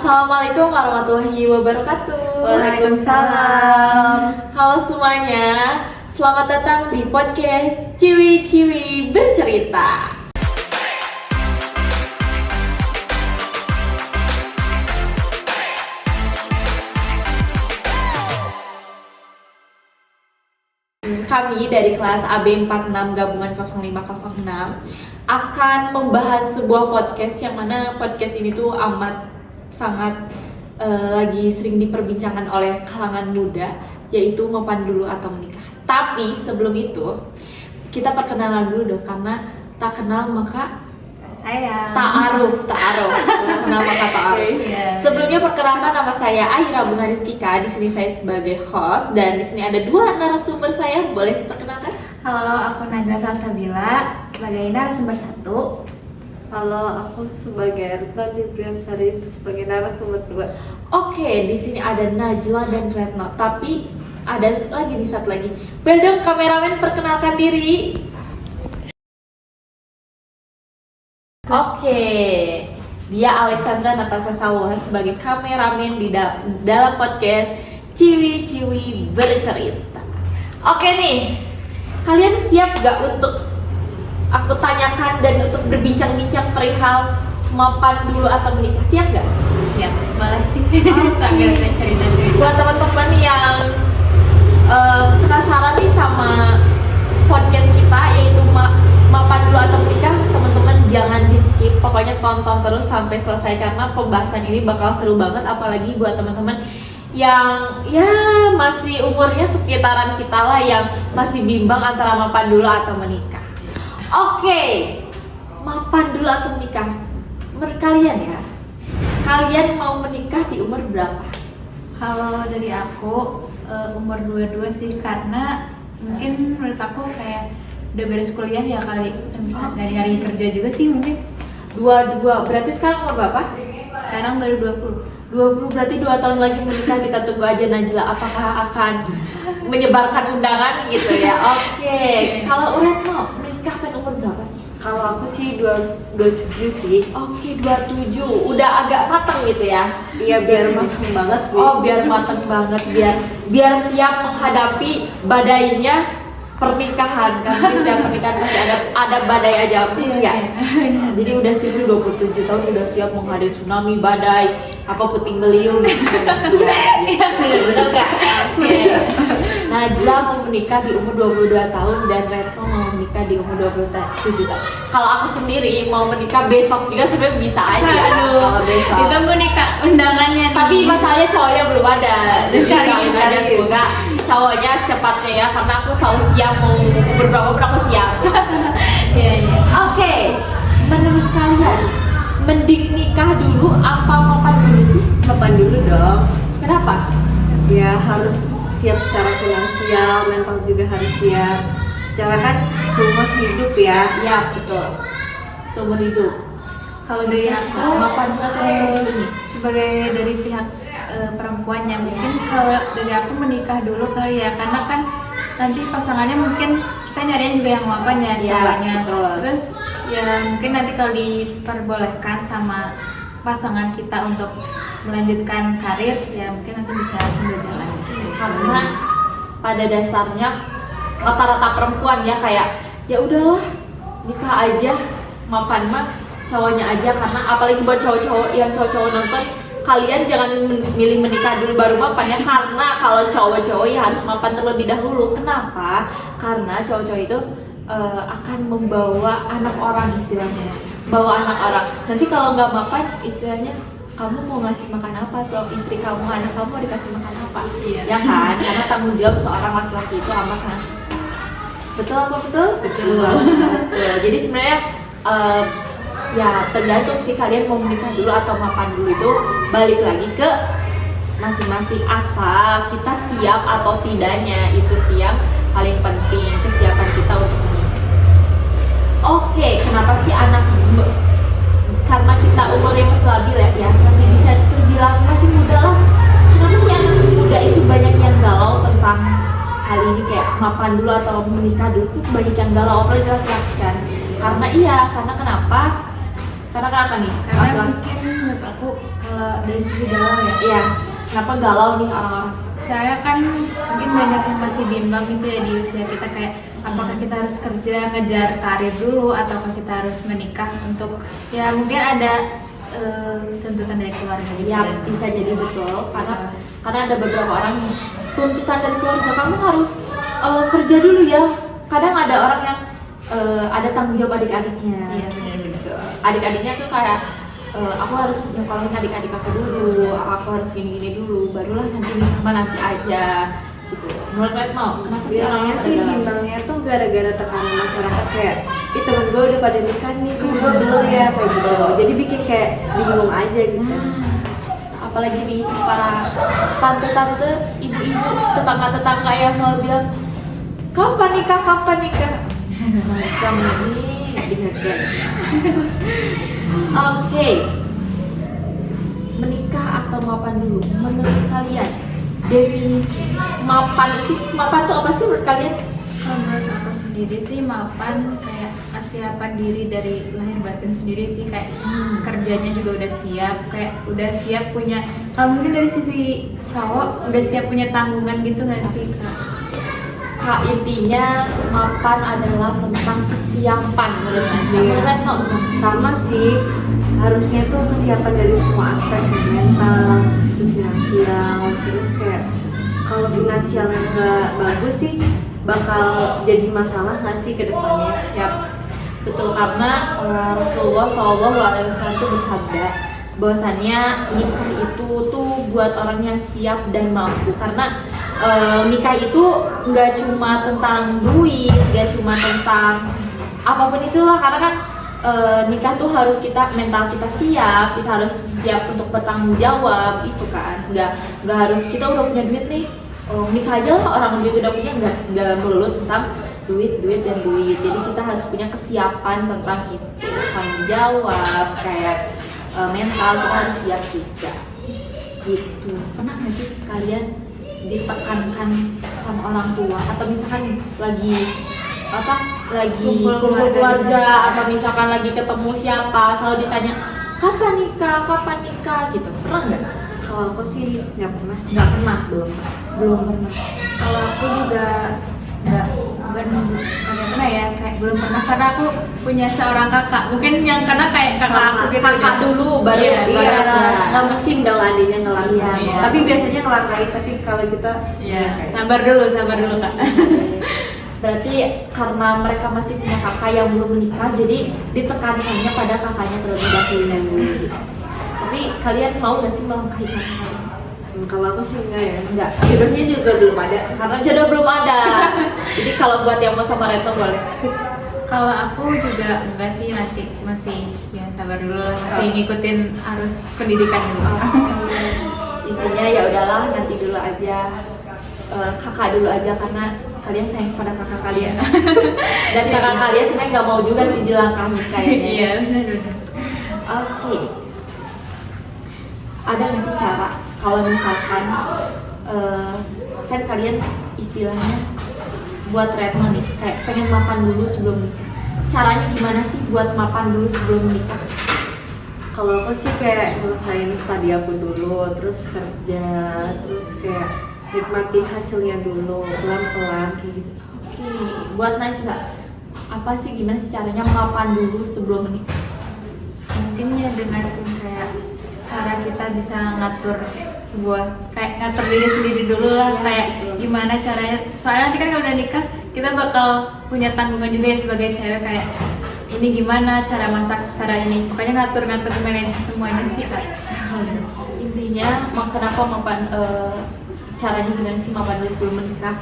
Assalamualaikum warahmatullahi wabarakatuh. Waalaikumsalam. Halo semuanya, selamat datang di podcast Ciwi-Ciwi Bercerita. Kami dari kelas AB46 gabungan 0506 akan membahas sebuah podcast yang mana podcast ini tuh amat sangat lagi sering diperbincangkan oleh kalangan muda, yaitu mapan dulu atau menikah. Tapi sebelum itu kita perkenalan dulu dong, karena tak kenal maka ta'aruf. Tak kenal maka ta'aruf. Sebelumnya perkenalkan, nama saya Ahira Bunga Rizkika. Di sini saya sebagai host dan di sini ada dua narasumber saya. Boleh diperkenalkan? Halo, aku Najla Salsabila sebagai narasumber 1. Halo, aku sebagai Retno Dipriamsari sebagai narasumber 2. Oke, di sini ada Najla dan Retno. Tapi ada lagi nih, satu lagi. Boleh dong kameramen perkenalkan diri. Oke, dia Alexandra Natasha Sawah sebagai kameramen di dalam podcast Ciwi-Ciwi Bercerita. Oke nih, kalian siap gak untuk aku tanyakan dan untuk berbincang-bincang perihal mapan dulu atau menikah? Siap gak? Siap, boleh sih. Sambil cerita-cerita. Buat teman-teman yang penasaran nih sama podcast kita, yaitu mapan dulu atau menikah, teman-teman jangan di skip, pokoknya tonton terus sampai selesai karena pembahasan ini bakal seru banget, apalagi buat teman-teman yang ya masih umurnya sekitaran kita lah, yang masih bimbang antara mapan dulu atau menikah. Oke, mapan dulu atau menikah, menurut kalian ya, kalian mau menikah di umur berapa? Kalau dari aku umur 22 sih, karena mungkin menurut aku kayak udah beres kuliah ya kali, bisa nyari kerja juga sih mungkin. 22, berarti sekarang umur berapa? Sekarang baru 20, berarti 2 tahun lagi menikah. Kita tunggu aja Najla apakah akan menyebarkan undangan gitu ya. Oke, kalau Retno menikah pen umur berapa sih? Kalau aku sih 27 sih. Oke, 27, udah agak matang gitu ya? Iya, biar matang banget sih. Oh, biar matang banget, biar siap menghadapi badainya pernikahan, kan setiap pernikahan pasti ada badai aja, ya. Jadi udah siap 27 tahun, udah siap menghadapi tsunami, badai, apa puting beliung gitu. Bener nggak? Najla mau menikah di umur 22 tahun dan Retno mau menikah di umur 27 tahun. Kalau aku sendiri mau menikah besok juga sebenarnya bisa aja. Kalau besok. Ditunggu nikah undangannya. Tapi masalahnya cowoknya belum ada. Jadi doain aja semoga cowoknya secepatnya ya, karena aku selalu siap mau umur berapa pun aku siap. Iya. Oke, menurut kalian mending nikah dulu apa mapan dulu sih? Mapan dulu dong. Kenapa? Ya harus siap secara finansial, mental juga harus siap. Secara kan seumur hidup ya. Ya betul, seumur hidup. Kalau dari aku mapan dulu atau mapan dulu? sebagai dari pihak perempuan yang mungkin kalau dari aku menikah dulu kali ya, karena kan nanti pasangannya mungkin kita nyariin juga yang mapan ya, cowoknya. Betul. Terus ya mungkin nanti kalau diperbolehkan sama pasangan kita untuk melanjutkan karir ya mungkin nanti bisa sambil jalan gitu sih. Karena pada dasarnya rata-rata perempuan ya kayak ya udahlah nikah aja, mapan mah cowoknya aja. Karena apalagi buat cowok-cowok yang cowok-cowok nonton, kalian jangan milih menikah dulu baru mapan ya, karena kalau cowok-cowok ya harus mapan terlebih dahulu. Kenapa? Karena cowok-cowok itu akan membawa anak orang istilahnya, bawa anak orang. Nanti kalau nggak mapan istilahnya, kamu mau ngasih makan apa, suami istri kamu, anak kamu mau dikasih makan apa? Iya. Ya kan? Karena tanggung jawab seorang laki-laki itu amat sangat besar. Betul apa betul? Betul. Jadi sebenarnya ya tergantung sih kalian mau menikah dulu atau mapan dulu, itu balik lagi ke masing-masing, asal kita siap atau tidaknya, itu sih yang paling penting, kesiapan kita untuk menikah. Oke, kenapa sih karena kita umurnya masih labil ya, masih bisa terbilang masih muda lah. Kenapa sih anak muda itu banyak yang galau tentang hal ini, kayak mapan dulu atau menikah dulu tuh banyak yang galau, apalagi laki-laki kan? Karena kenapa? Karena kenapa nih? Karena Laki-laki. mungkin menurut aku kalau dari sisi galau ya, Iya. Kenapa galau nih orang-orang? saya kan mungkin banyak yang masih bimbang gitu ya di usia kita, kayak apakah kita harus kerja ngejar karir dulu ataukah kita harus menikah untuk ya mungkin ada tuntutan dari keluarga gitu. Ya bisa jadi betul karena ada beberapa orang tuntutan dari keluarga kamu harus kerja dulu ya. Kadang ada orang yang ada tanggung jawab adik-adiknya. Iya, benar. Gitu. Adik-adiknya tuh kayak aku harus nyekolahin adik-adik aku dulu, aku harus gini-gini dulu, barulah nanti nikah mah nanti aja gitu. Menurut Retno, kenapa sih Biasanya orang sih bimbangnya tuh gara-gara tekanan masyarakat kayak ih temen gue udah pada nikah nih, kok gue belum ya, kayak gitu. Jadi bikin kayak bingung aja gitu. Apalagi nih para tante-tante, ibu-ibu, tetangga-tetangga yang selalu bilang kapan nikah, kapan nikah. Macam ini nggak dijaga. Oke, menikah atau mapan dulu? Menurut kalian definisi mapan tuh apa sih menurut kalian? Kalau menurut aku sendiri sih mapan kayak kesiapan diri dari lahir batin sendiri sih, kayak kerjanya juga udah siap, kayak udah siap punya, kalau mungkin dari sisi cowok udah siap punya tanggungan gitu nggak sih Kak? Kak, intinya mapan adalah tentang kesiapan menurut Najwa. Iya. Menurut Retno, Sama sih, harusnya tuh kesiapan dari semua aspek, kayak mental, terus finansial, terus kayak kalau finansialnya nggak bagus sih bakal jadi masalah nggak sih ke depannya? ya betul, karena Rasulullah SAW itu bersabda bahwasannya nikah itu tuh buat orang yang siap dan mampu. Karena nikah itu nggak cuma tentang duit, nggak cuma tentang apapun itulah. Karena kan nikah tuh harus mental kita siap, kita harus siap untuk bertanggung jawab itu kan. Nggak harus kita udah punya duit nih, nikah aja lah orang duit udah punya, nggak melulu tentang duit. Jadi kita harus punya kesiapan tentang itu, tanggung jawab, kayak mental kita harus siap juga gitu. Pernah nggak sih kalian ditekankan sama orang tua, atau misalkan lagi Kumpul kumpul keluarga keluarga gitu. atau misalkan lagi ketemu siapa selalu ditanya kapan nikah gitu? Pernah nggak? Kalau aku sih nggak pernah. Nggak pernah, belum pernah. Kalau aku juga bukan pernah ya, kayak belum pernah, karena aku punya seorang kakak, mungkin yang karena kayak kakak aku gitu. Kakak dulu baru Iya, Iya, baru ada. nggak mungkin dong adiknya ngelangkain. Iya. Tapi biasanya ngelangkain, tapi kalau kita Iya, sabar dulu Kak. Berarti karena mereka masih punya kakak yang belum menikah, jadi ditekankannya pada kakaknya terlebih dahulu gitu. Tapi kalian mau nggak sih melangkahi kakak kalian? Kalau aku sih enggak ya. Enggak, Jodohnya juga belum ada. karena jodoh belum ada. Jadi kalau buat yang mau sama Retno boleh. Kalau aku juga enggak sih, nanti masih ya sabar dulu, masih ngikutin arus pendidikan dulu. Intinya ya udahlah, nanti dulu aja, kakak dulu aja, karena kalian sayang pada kakak kalian. Dan kakak kalian sebenarnya nggak mau juga sih dilangkahi kayaknya. Iya, benar. Oke. Ada nggak sih cara kalau misalkan kan kalian istilahnya buat Retno nih kayak pengen mapan dulu sebelum nikah. Caranya gimana sih buat mapan dulu sebelum nikah? Kalau aku sih kayak ngelesain studi aku dulu, terus kerja, terus kayak nikmatin hasilnya dulu, pelan-pelan kayak gitu. Oke, buat Najla, apa sih gimana sih caranya mapan dulu sebelum menikah? Mungkin ya dengan kayak cara kita bisa ngatur ngatur diri sendiri dulu lah, kayak gimana caranya, soalnya nanti kan kalau udah nikah kita bakal punya tanggungan juga ya sebagai cewek, kayak ini gimana cara masak, cara ini, pokoknya ngatur manage semuanya sih Kak. Intinya kenapa mapan, caranya gimana sih mapan dulu sebelum menikah?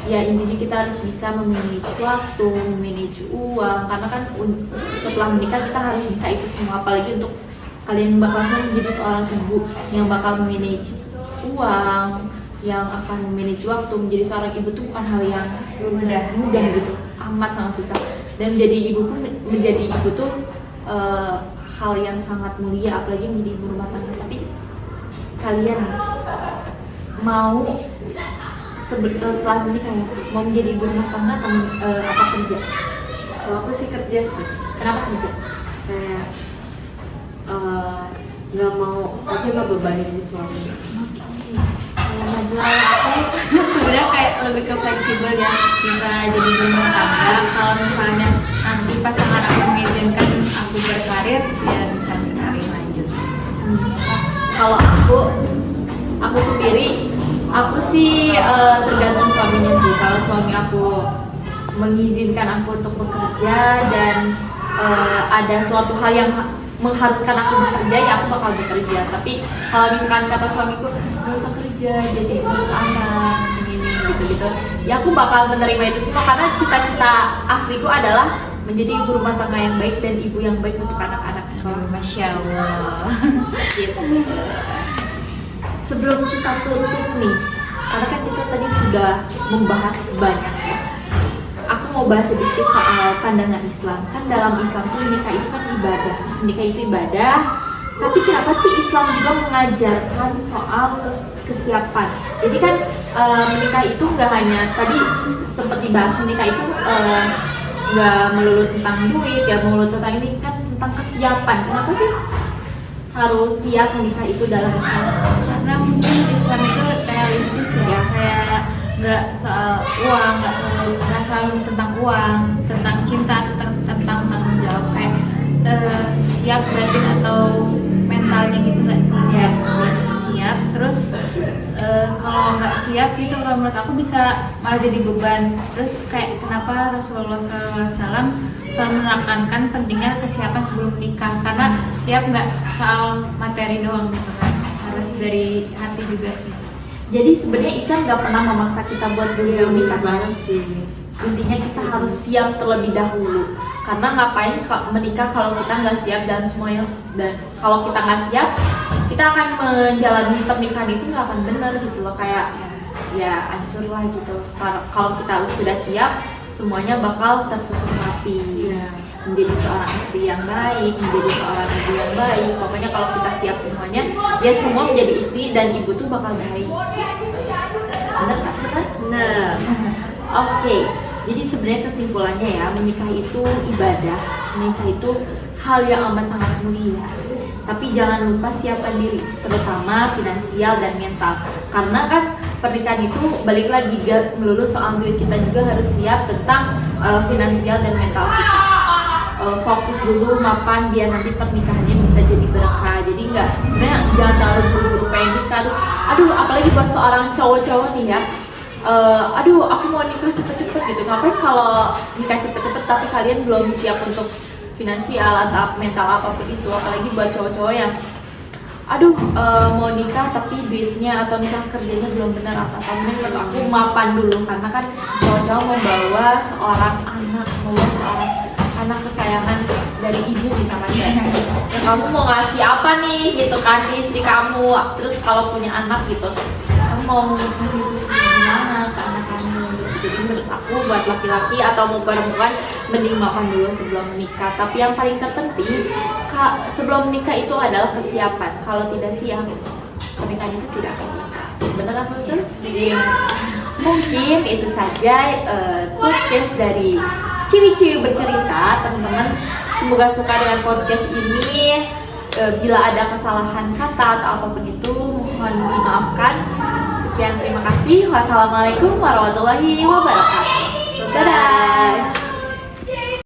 Ya intinya kita harus bisa memanage waktu, memanage uang, karena kan setelah menikah kita harus bisa itu semua. Apalagi untuk kalian bakal menjadi seorang ibu yang bakal memanage uang, yang akan memanage waktu. Menjadi seorang ibu tuh bukan hal yang mudah gitu, amat sangat susah. Dan menjadi ibu tuh hal yang sangat mulia, apalagi menjadi ibu rumah tangga. Tapi kalian mau setelah menikah mau menjadi ibu rumah tangga atau apa kerja? Kalau aku sih kerja sih. Kenapa kerja? Kayak nggak mau aja ngebebanin suami. Kalau majalah aku sebenarnya kayak lebih ke fleksibel ya, bisa jadi ibu rumah tangga. Kalau misalnya nanti pasangan aku mengizinkan aku berkarir, ya bisa berkarir lanjut. Kalau aku sendiri, aku sih tergantung suaminya sih. Kalau suami aku mengizinkan aku untuk bekerja dan ada suatu hal yang mengharuskan aku bekerja, ya aku bakal bekerja. Tapi kalau misalkan kata suamiku nggak usah kerja, jadi urus anak ini gitu, ya aku bakal menerima itu semua karena cita-cita asliku adalah menjadi ibu rumah tangga yang baik dan ibu yang baik untuk anak-anakku. Masya Allah. Gitu. Sebelum kita tutup nih, karena kan kita tadi sudah membahas banyak ya. Aku mau bahas sedikit soal pandangan Islam. Kan dalam Islam tuh menikah itu kan ibadah. Menikah itu ibadah. Tapi kenapa sih Islam juga mengajarkan soal kesiapan? Jadi kan menikah itu nggak hanya tadi sempat dibahas, menikah itu nggak melulu tentang duit, ya melulu tentang ini kan tentang kesiapan. Kenapa sih harus siap menikah itu dalam Islam? Karena mungkin Islam itu realistis ya, kayak nggak soal uang, nggak selalu tentang uang, tentang cinta, tentang tanggung jawab, kayak siap batin atau mentalnya gitu nggak sih? Ya, siap. Terus kalau nggak siap gitu, kalau menurut aku bisa malah jadi beban. Terus kayak kenapa Rasulullah SAW menekankan pentingnya kesiapan sebelum nikah, karena siap nggak soal materi doang gitu kan, harus dari hati juga sih. Jadi sebenarnya Islam nggak pernah memaksa kita buat buru-buru nikah banget sih. Intinya kita harus siap terlebih dahulu. Karena ngapain menikah kalau kita nggak siap dan semuanya, dan kalau kita nggak siap, kita akan menjalani pernikahan itu nggak akan benar gitu loh, kayak ya hancur lah gitu. Kalau kita sudah siap, semuanya bakal tersusun rapi. Menjadi seorang istri yang baik, menjadi seorang ibu yang baik. Pokoknya kalau kita siap semuanya, ya semua menjadi istri dan ibu tuh bakal baik. Bener kan? Bener. Oke. Jadi sebenarnya kesimpulannya ya, menikah itu ibadah, menikah itu hal yang amat sangat mulia. Tapi jangan lupa siapkan diri, terutama finansial dan mental. Karena kan pernikahan itu balik lagi gak melulu soal duit, kita juga harus siap tentang finansial dan mental kita. Fokus dulu mapan biar nanti pernikahannya bisa jadi berkah. Jadi nggak, sebenarnya jangan terlalu buru-buru pengen nikah. Aduh, apalagi buat seorang cowok-cowok nih ya. Aduh, aku mau nikah cepet-cepet gitu. Ngapain kalau nikah cepet-cepet tapi kalian belum siap untuk finansial atau mental apapun itu. Apalagi buat cowok-cowok yang aduh mau nikah tapi duitnya atau misalnya kerjanya belum benar apa-apa. Menurut aku mapan dulu, karena kan cowok-cowok mau bawa seorang anak, mau bawa seorang anak kesayangan dari ibu misalnya ya, kamu mau ngasih apa nih gitu kan ke istri kamu. Terus kalau punya anak gitu, kamu mau kasih susu gimana ke anak kamu gitu. Jadi menurut aku buat laki-laki atau mau perempuan, mending makan dulu sebelum menikah. Tapi yang paling terpenting sebelum menikah itu adalah kesiapan. Kalau tidak siap, pernikahan itu tidak akan nikah. Bener apa betul? Iya. Mungkin itu saja podcast dari Ciwi-Ciwi Bercerita, teman-teman. Semoga suka dengan podcast ini. Bila ada kesalahan kata atau apapun itu, mohon dimaafkan. Sekian, terima kasih. Wassalamualaikum warahmatullahi wabarakatuh. Dadah.